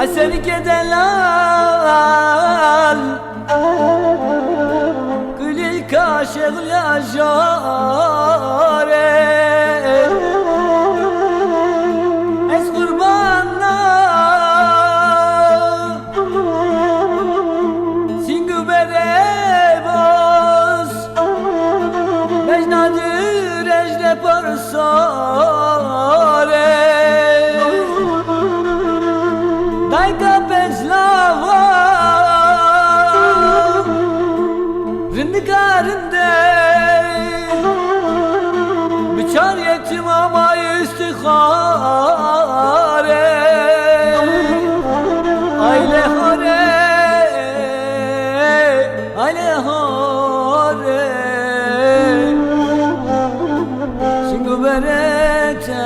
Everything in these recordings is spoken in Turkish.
Hasenike delal Gülil kaşık yaşare Ez kurbanna Singü berebos Mecnadır ejde parsare Dajka pezlava Rindikarinde Biçar yetim ama istihare Aile hare Aile hare Singu berete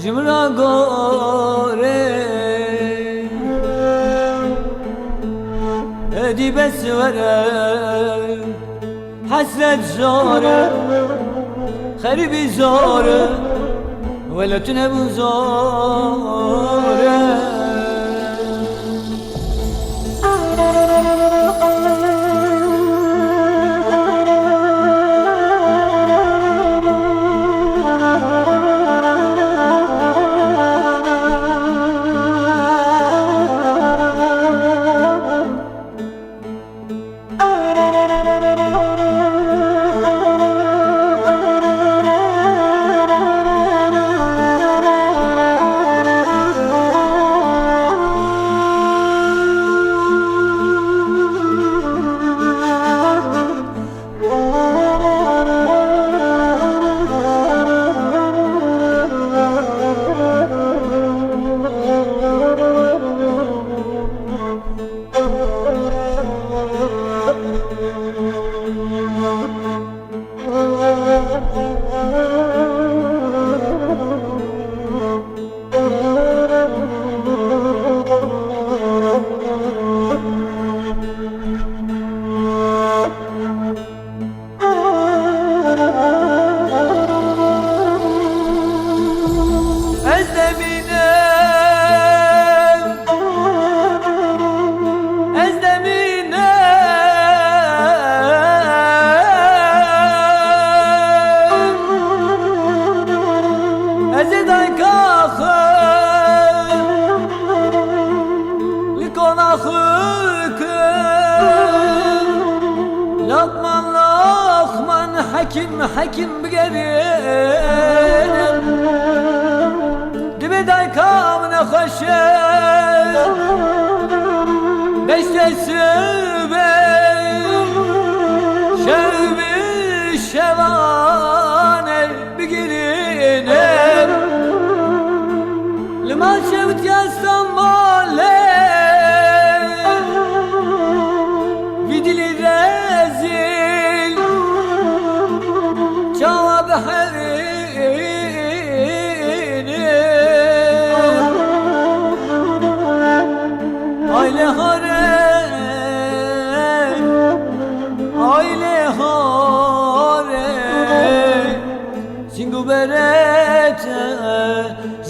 Jimra gore Edibet vere Hasret zore Haribi zore Veletine bu zore Lokman Lokman hakim hakim bigerim Dibe daykamına hoşer Beştesi bey Şevbi şevane bigerim Liman şevt yastan bale Vidili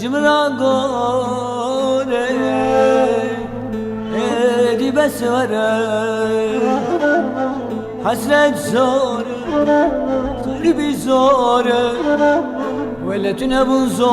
cimran gore edi besvare hasret zor kalbi zor veletine bu zor